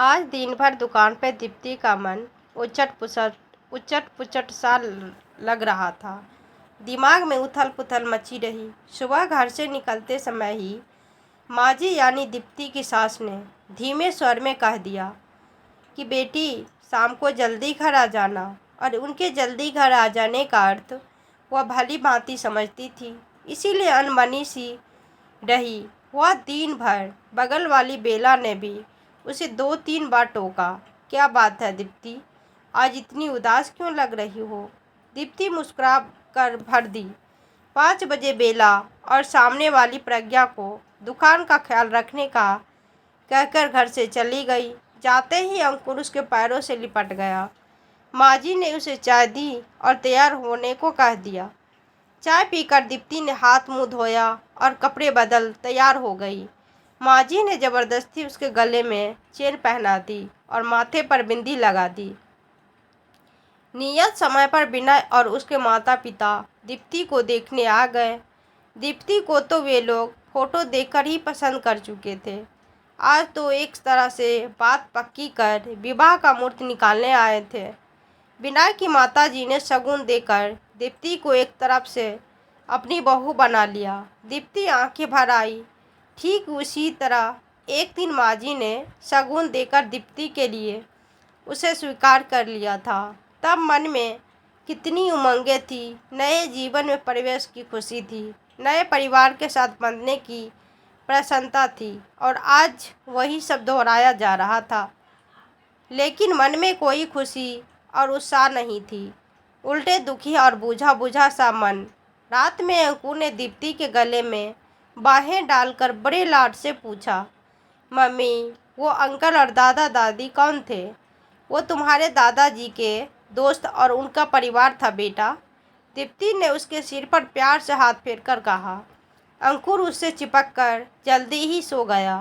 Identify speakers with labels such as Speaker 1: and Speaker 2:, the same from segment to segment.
Speaker 1: आज दिन भर दुकान पर दीप्ति का मन उचट पुचट सा लग रहा था। दिमाग में उथल पुथल मची रही। सुबह घर से निकलते समय ही माजी यानी दीप्ति की सास ने धीमे स्वर में कह दिया कि बेटी, शाम को जल्दी घर आ जाना। और उनके जल्दी घर आ जाने का अर्थ वह भली भांति समझती थी, इसीलिए अनबनी सी रही। वह दिन भर बगल वाली बेला ने भी उसे 2-3 बार टोका। क्या बात है दीप्ति, आज इतनी उदास क्यों लग रही हो? दीप्ति मुस्कुरा कर भर दी। 5 बजे बेला और सामने वाली प्रज्ञा को दुकान का ख्याल रखने का कहकर घर से चली गई। जाते ही अंकुर उसके पैरों से लिपट गया। माजी ने उसे चाय दी और तैयार होने को कह दिया। चाय पीकर दीप्ति ने हाथ मुंह धोया और कपड़े बदल तैयार हो गई। माजी ने जबरदस्ती उसके गले में चेन पहना दी और माथे पर बिंदी लगा दी। नियत समय पर विनय और उसके माता पिता दीप्ति को देखने आ गए। दीप्ति को तो वे लोग फोटो देखकर ही पसंद कर चुके थे। आज तो एक तरह से बात पक्की कर विवाह का मुहूर्त निकालने आए थे। विनय की माताजी ने शगुन देकर दीप्ति को एक तरफ से अपनी बहू बना लिया। दीप्ति आंखें भर आई। ठीक उसी तरह एक दिन माजी ने शगुन देकर दीप्ति के लिए उसे स्वीकार कर लिया था। तब मन में कितनी उमंगें थी। नए जीवन में प्रवेश की खुशी थी, नए परिवार के साथ बंधने की प्रसन्नता थी, और आज वही सब दोहराया जा रहा था। लेकिन मन में कोई खुशी और उत्साह नहीं थी, उल्टे दुखी और बुझा बुझा सा मन। रात में अंकुर ने दीप्ति के गले में बाहें डालकर बड़े लाड से पूछा, मम्मी, वो अंकल और दादा दादी कौन थे? वो तुम्हारे दादाजी के दोस्त और उनका परिवार था बेटा। दीप्ति ने उसके सिर पर प्यार से हाथ फेरकर कहा। अंकुर उससे चिपक कर जल्दी ही सो गया,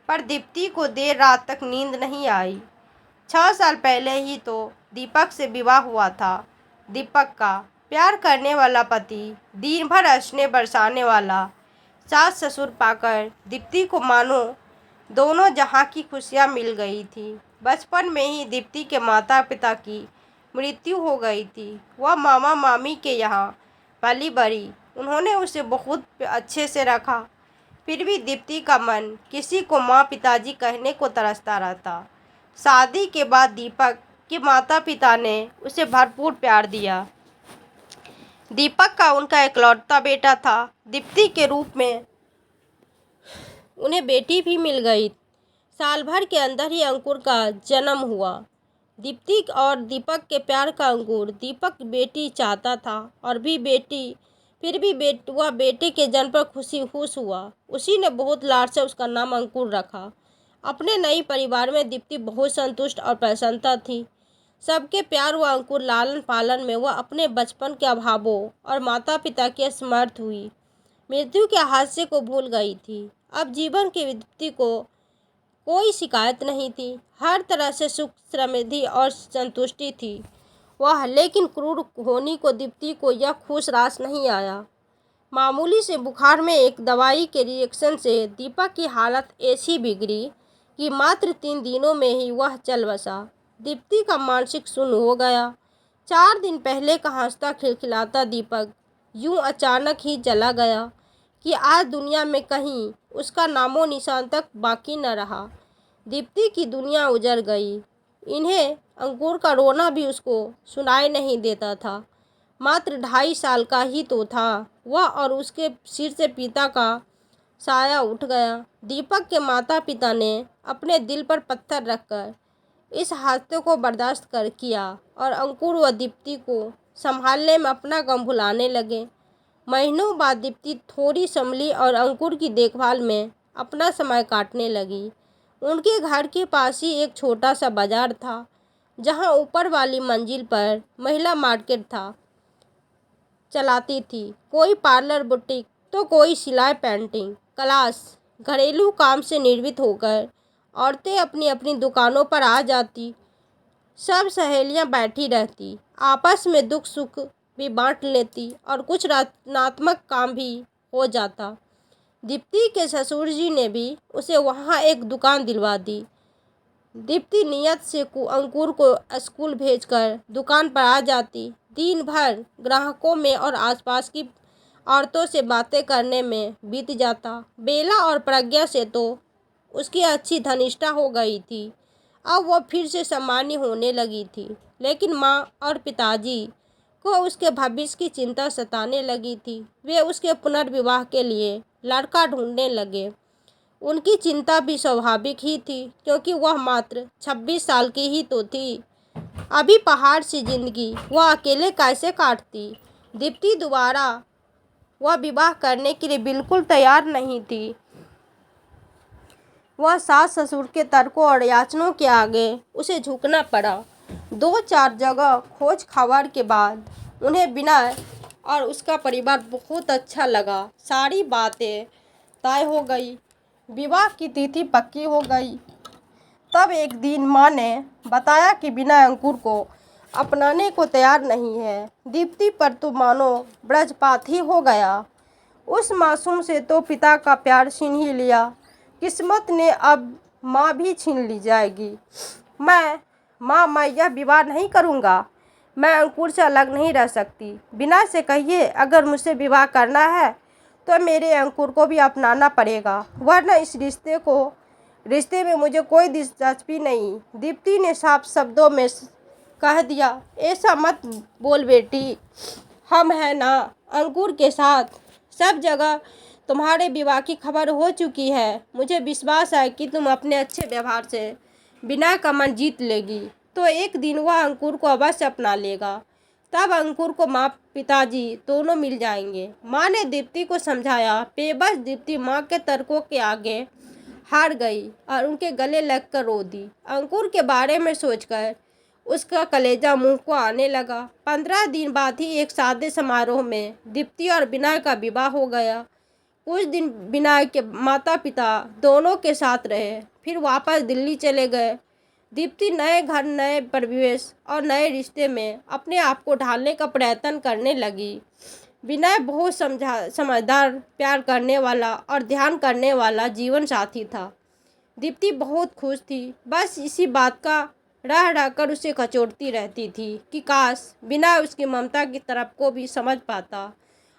Speaker 1: पर दीप्ति को देर रात तक नींद नहीं आई। 6 साल पहले ही तो दीपक से विवाह हुआ था। दीपक का प्यार करने वाला पति, दिन भर हंसने बरसाने वाला सास ससुर पाकर दीप्ति को मानो दोनों जहां की खुशियां मिल गई थी। बचपन में ही दीप्ति के माता पिता की मृत्यु हो गई थी। वह मामा मामी के यहाँ पली बड़ी। उन्होंने उसे बहुत अच्छे से रखा। फिर भी दीप्ति का मन किसी को माँ पिताजी कहने को तरसता रहता। शादी के बाद दीपक के माता पिता ने उसे भरपूर प्यार दिया। दीपक का उनका इकलौता बेटा था। दीप्ति के रूप में उन्हें बेटी भी मिल गई। साल भर के अंदर ही अंकुर का जन्म हुआ। दीप्ति और दीपक के प्यार का अंकुर दीपक बेटी चाहता था, और भी बेटी फिर भी वह बेटे के जन्म पर खुश हुआ। उसी ने बहुत लाड से उसका नाम अंकुर रखा। अपने नई परिवार में दीप्ति बहुत संतुष्ट और प्रसन्नता थी। सबके प्यार व अंकुर लालन पालन में वह अपने बचपन के अभावों और माता पिता की असमर्थ हुई। मृत्यु के हादसे को भूल गई थी। अब जीवन की दीप्ति को कोई शिकायत नहीं थी। हर तरह से सुख, समृद्धि और संतुष्टि थी वह। लेकिन क्रूर होनी को दीप्ति को यह खुश रास नहीं आया। मामूली से बुखार में एक दवाई के रिएक्शन से दीपक की हालत ऐसी बिगड़ी कि मात्र 3 दिनों में ही वह चल बसा। दीप्ति का मानसिक शून्य हो गया। 4 दिन पहले का हंसता खिलखिलाता दीपक यूं अचानक ही चला गया कि आज दुनिया में कहीं उसका नामो निशान तक बाकी न रहा। दीप्ति की दुनिया उजड़ गई। इन्हें अंकुर का रोना भी उसको सुनाई नहीं देता था। मात्र 2.5 साल का ही तो था वह, और उसके सिर से पिता का साया उठ गया। दीपक के माता पिता ने अपने दिल पर पत्थर रखकर इस हादसे को बर्दाश्त कर किया, और अंकुर व दीप्ति को संभालने में अपना गम भुलाने लगे। महीनों बाद दीप्ति थोड़ी संभली और अंकुर की देखभाल में अपना समय काटने लगी। उनके घर के पास ही एक छोटा सा बाजार था, जहां ऊपर वाली मंजिल पर महिला मार्केट था चलाती थी। कोई पार्लर, बुटीक तो कोई सिलाई पेंटिंग क्लास। घरेलू काम से निर्वित होकर औरतें अपनी अपनी दुकानों पर आ जाती। सब सहेलियां बैठी रहती, आपस में दुख सुख भी बांट लेती, और कुछ रचनात्मक काम भी हो जाता। दीप्ति के ससुर जी ने भी उसे वहाँ एक दुकान दिलवा दी। दीप्ति नियत से अंकुर को स्कूल भेजकर दुकान पर आ जाती। दिन भर ग्राहकों में और आसपास की औरतों से बातें करने में बीत जाता। बेला और प्रज्ञा से तो उसकी अच्छी घनिष्ठता हो गई थी। अब वह फिर से सामान्य होने लगी थी, लेकिन माँ और पिताजी को उसके भविष्य की चिंता सताने लगी थी। वे उसके पुनर्विवाह के लिए लड़का ढूंढने लगे। उनकी चिंता भी स्वाभाविक ही थी, क्योंकि वह मात्र 26 साल की ही तो थी। अभी पहाड़ सी जिंदगी वह अकेले कैसे काटती। दीप्ति दोबारा वह विवाह करने के लिए बिल्कुल तैयार नहीं थी। वह सास ससुर के तर्कों और याचनों के आगे उसे झुकना पड़ा। 2-4 जगह खोज खबर के बाद उन्हें विनय और उसका परिवार बहुत अच्छा लगा। सारी बातें तय हो गई, विवाह की तिथि पक्की हो गई। तब एक दिन माँ ने बताया कि विनय अंकुर को अपनाने को तैयार नहीं है। दीप्ति पर तो मानो वज्रपात ही हो गया। उस मासूम से तो पिता का प्यार छीन ही लिया, किस्मत ने अब माँ भी छीन ली जाएगी। मैं यह विवाह नहीं करूँगा। मैं अंकुर से अलग नहीं रह सकती। विनय से कहिए, अगर मुझसे विवाह करना है तो मेरे अंकुर को भी अपनाना पड़ेगा, वरना इस रिश्ते में मुझे कोई दिलचस्पी नहीं। दीप्ति ने साफ शब्दों में कह दिया, ऐसा मत बोल बेटी, हम हैं ना अंकुर के साथ। सब जगह तुम्हारे विवाह की खबर हो चुकी है। मुझे विश्वास है कि तुम अपने अच्छे व्यवहार से विनय का मन जीत लेगी, तो एक दिन वह अंकुर को अवश्य अपना लेगा। तब अंकुर को माँ पिताजी दोनों मिल जाएंगे। माँ ने दीप्ति को समझाया। बेबस दीप्ति माँ के तर्कों के आगे हार गई और उनके गले लगकर रो दी। अंकुर के बारे में सोचकर उसका कलेजा मुंह को आने लगा। 15 दिन बाद ही एक सादे समारोह में दीप्ति और विनय का विवाह हो गया। कुछ दिन विनय के माता पिता दोनों के साथ रहे, फिर वापस दिल्ली चले गए। दीप्ति नए घर, नए परिवेश और नए रिश्ते में अपने आप को ढालने का प्रयत्न करने लगी। विनय बहुत समझदार, प्यार करने वाला और ध्यान करने वाला जीवन साथी था। दीप्ति बहुत खुश थी। बस इसी बात का रह कर उसे कचोटती रहती थी कि काश विनय उसकी ममता की तरफ को भी समझ पाता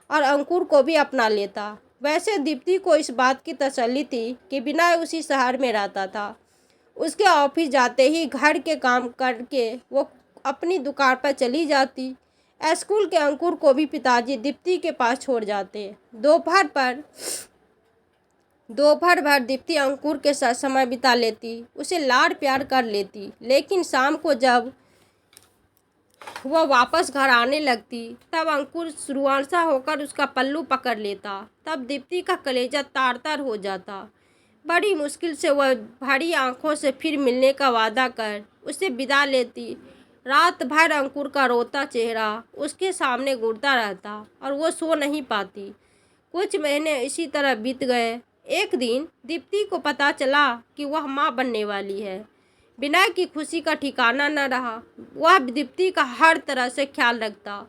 Speaker 1: और अंकुर को भी अपना लेता। वैसे दीप्ति को इस बात की तसल्ली थी कि विनय उसी शहर में रहता था। उसके ऑफिस जाते ही घर के काम करके वो अपनी दुकान पर चली जाती। स्कूल के अंकुर को भी पिताजी दीप्ति के पास छोड़ जाते। दोपहर भर दीप्ति अंकुर के साथ समय बिता लेती, उसे लाड प्यार कर लेती। लेकिन शाम को जब वह वापस घर आने लगती, तब अंकुर शुरुआसा होकर उसका पल्लू पकड़ लेता। तब दीप्ति का कलेजा तार-तार हो जाता। बड़ी मुश्किल से वह भरी आंखों से फिर मिलने का वादा कर उसे विदा लेती। रात भर अंकुर का रोता चेहरा उसके सामने घूरता रहता और वो सो नहीं पाती। कुछ महीने इसी तरह बीत गए। एक दिन दीप्ति को पता चला कि वह माँ बनने वाली है। विनय की खुशी का ठिकाना न रहा। वह दीप्ति का हर तरह से ख्याल रखता।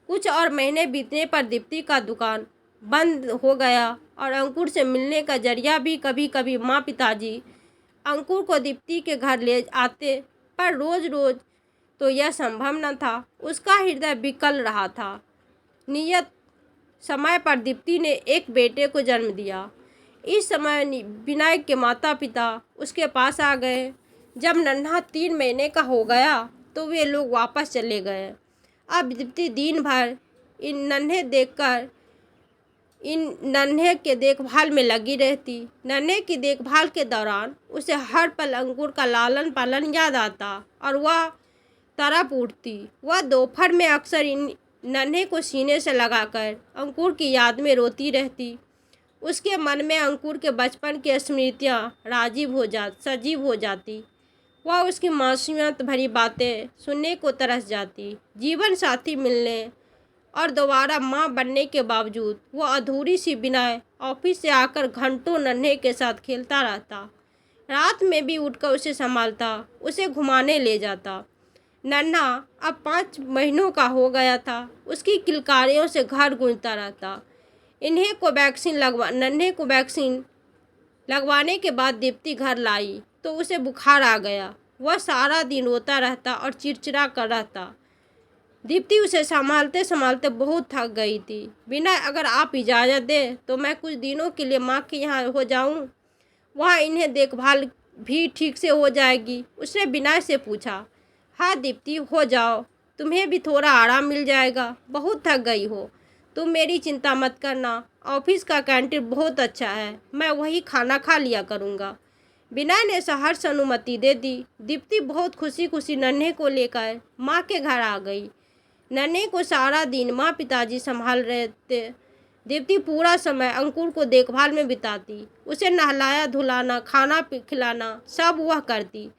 Speaker 1: कुछ और महीने बीतने पर दीप्ति का दुकान बंद हो गया और अंकुर से मिलने का जरिया भी कभी कभी माँ पिताजी अंकुर को दीप्ति के घर ले आते, पर रोज रोज तो यह संभव न था। उसका हृदय विकल रहा था। नियत समय पर दीप्ति ने एक बेटे को जन्म दिया। इस समय विनय के माता पिता उसके पास आ गए। जब नन्हा 3 महीने का हो गया तो वे लोग वापस चले गए। अब दीप्ति दिन भर इन नन्हे के देखभाल में लगी रहती। नन्हे की देखभाल के दौरान उसे हर पल अंकुर का लालन पालन याद आता और वह तड़प उठती। वह दोपहर में अक्सर इन नन्हे को सीने से लगाकर अंकुर की याद में रोती रहती। उसके मन में अंकुर के बचपन की स्मृतियाँ सजीव हो जाती। वह उसकी मासूमियत भरी बातें सुनने को तरस जाती। जीवन साथी मिलने और दोबारा माँ बनने के बावजूद वह अधूरी सी विनय ऑफिस से आकर घंटों नन्हे के साथ खेलता रहता। रात में भी उठकर उसे संभालता, उसे घुमाने ले जाता। नन्हा अब 5 महीनों का हो गया था। उसकी किलकारियों से घर गूंजता रहता। नन्हे को वैक्सीन लगवाने के बाद दीप्ति घर लाई तो उसे बुखार आ गया। वह सारा दिन रोता रहता और चिड़चिड़ा कर रहता। दीप्ति उसे संभालते संभालते बहुत थक गई थी। बिना अगर आप इजाज़त दें तो मैं कुछ दिनों के लिए माँ के यहाँ हो जाऊँ, वहाँ इन्हें देखभाल भी ठीक से हो जाएगी। उसने बिना से पूछा। हाँ दीप्ति, हो जाओ, तुम्हें भी थोड़ा आराम मिल जाएगा। बहुत थक गई हो। तुम मेरी चिंता मत करना, ऑफिस का कैंटीन बहुत अच्छा है, मैं वही खाना खा लिया करूँगा। बिना ने सहर्ष अनुमति दे दी। दीप्ति बहुत खुशी खुशी नन्हे को लेकर माँ के घर आ गई। नन्हे को सारा दिन माँ पिताजी संभाल रहे थे। दीप्ति पूरा समय अंकुर को देखभाल में बिताती। उसे नहलाया धुलाना, खाना खिलाना सब वह करती।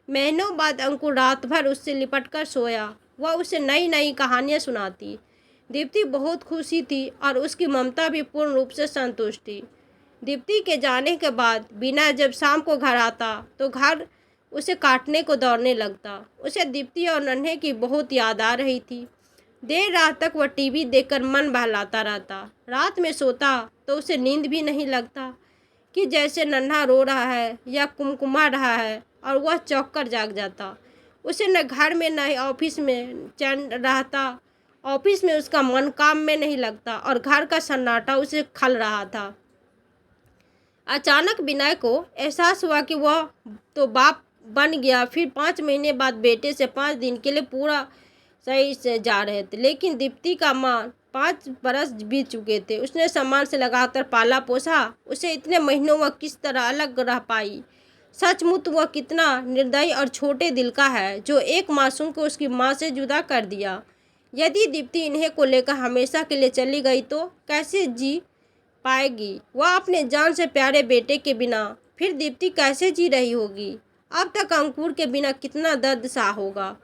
Speaker 1: महीनों बाद अंकुर रात भर उससे लिपट कर सोया। वह उसे नई नई कहानियाँ सुनाती। दीप्ति बहुत खुशी थी और उसकी ममता भी पूर्ण रूप से संतुष्ट थी। दीप्ति के जाने के बाद बिना जब शाम को घर आता तो घर उसे काटने को दौड़ने लगता। उसे दीप्ति और नन्हे की बहुत याद आ रही थी। देर रात तक वह टीवी देखकर मन बहलाता रहता। रात में सोता तो उसे नींद भी नहीं लगता कि जैसे नन्हा रो रहा है या कुमकुमा रहा है, और वह चौंक कर जाग जाता। उसे न घर में न ऑफिस में चैन रहता। ऑफिस में उसका मन काम में नहीं लगता और घर का सन्नाटा उसे खल रहा था। अचानक विनय को एहसास हुआ कि वह तो बाप बन गया। फिर 5 महीने बाद बेटे से 5 दिन के लिए पूरा सही से जा रहे थे। लेकिन दीप्ति का माँ 5 बरस बीत चुके थे। उसने सम्मान से लगाकर पाला पोसा। उसे इतने महीनों वह किस तरह अलग रह पाई। सचमुच वह कितना निर्दयी और छोटे दिल का है जो एक मासूम को उसकी माँ से जुदा कर दिया। यदि दीप्ति इन्हें को लेकर हमेशा के लिए चली गई तो कैसे जी पाएगी वह अपने जान से प्यारे बेटे के बिना। फिर दीप्ति कैसे जी रही होगी। अब तक अंकुर के बिना कितना दर्द सा होगा।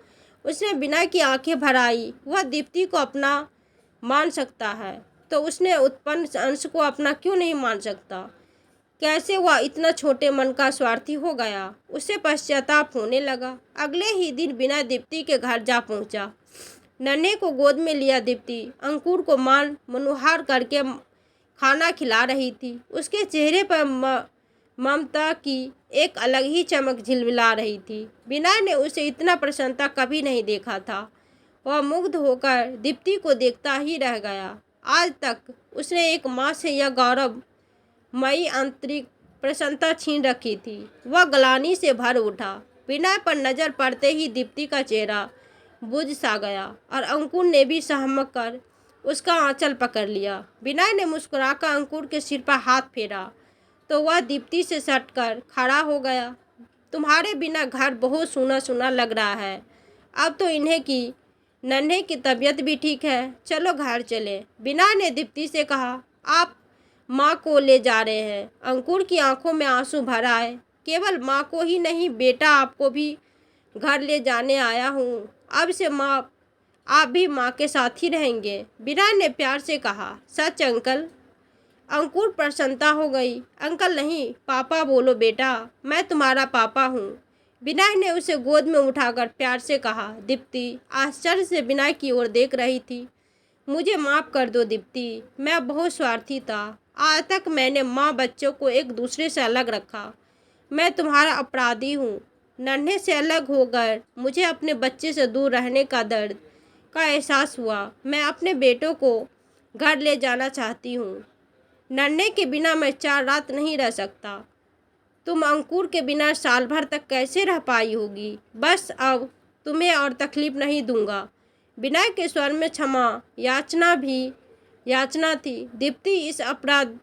Speaker 1: उसने बिना की आंखें भर आई। वह दीप्ति को अपना मान सकता है तो उसने उत्पन्न अंश को अपना क्यों नहीं मान सकता। कैसे वह इतना छोटे मन का स्वार्थी हो गया। उसे पश्चाताप होने लगा। अगले ही दिन बिना दीप्ति के घर जा पहुंचा। नन्हे को गोद में लिया दीप्ति अंकुर को मान मनुहार करके खाना खिला रही थी। उसके चेहरे पर ममता की एक अलग ही चमक झिलमिला रही थी। बिना ने उसे इतना प्रसन्नता कभी नहीं देखा था। वह मुग्ध होकर दीप्ति को देखता ही रह गया। आज तक उसने एक माँ से यह गौरव मई आंतरिक प्रसन्नता छीन रखी थी। वह ग्लानि से भर उठा। बिना पर नजर पड़ते ही दीप्ति का चेहरा बुझ सा गया और अंकुर ने भी सहमक कर उसका आंचल पकड़ लिया। बिना ने मुस्कुराकर अंकुर के सिर पर हाथ फेरा तो वह दीप्ति से सटकर खड़ा हो गया। तुम्हारे बिना घर बहुत सूना सूना लग रहा है। अब तो इन्हें की नन्हे की तबीयत भी ठीक है, चलो घर चले। बिना ने दीप्ति से कहा। आप माँ को ले जा रहे हैं। अंकुर की आंखों में आंसू भर आए। केवल माँ को ही नहीं बेटा, आपको भी घर ले जाने आया हूँ। अब से माँ आप भी माँ के साथ ही रहेंगे। बिना ने प्यार से कहा। सच अंकल। अंकुर प्रसन्नता हो गई। अंकल नहीं, पापा बोलो बेटा, मैं तुम्हारा पापा हूँ। बिनाय ने उसे गोद में उठाकर प्यार से कहा। दीप्ति आश्चर्य से बिनाय की ओर देख रही थी। मुझे माफ़ कर दो दीप्ति, मैं बहुत स्वार्थी था। आज तक मैंने माँ बच्चों को एक दूसरे से अलग रखा। मैं तुम्हारा अपराधी हूँ। नन्हे से अलग होकर मुझे अपने बच्चे से दूर रहने का दर्द का एहसास हुआ। मैं अपने बेटों को घर ले जाना चाहती हूँ। नन्हे के बिना मैं 4 रात नहीं रह सकता। तुम अंकुर के बिना साल भर तक कैसे रह पाई होगी। बस अब तुम्हें और तकलीफ नहीं दूंगा। बिना के स्वर में क्षमा याचना थी। दीप्ति इस अपराध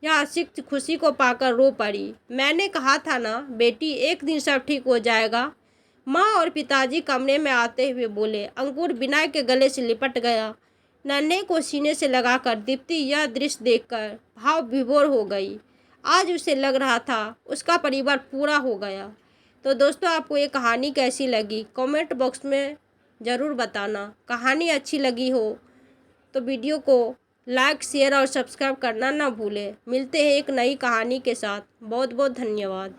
Speaker 1: या अशिक्त खुशी को पाकर रो पड़ी। मैंने कहा था ना बेटी, एक दिन सब ठीक हो जाएगा। माँ और पिताजी कमरे में आते हुए बोले। अंकुर बिना के गले से लिपट गया। नन्हे को सीने से लगाकर दीप्ति यह दृश्य देखकर भाव विभोर हो गई। आज उसे लग रहा था उसका परिवार पूरा हो गया। तो दोस्तों, आपको ये कहानी कैसी लगी कमेंट बॉक्स में ज़रूर बताना। कहानी अच्छी लगी हो तो वीडियो को लाइक, शेयर और सब्सक्राइब करना ना भूलें। मिलते हैं एक नई कहानी के साथ। बहुत बहुत धन्यवाद।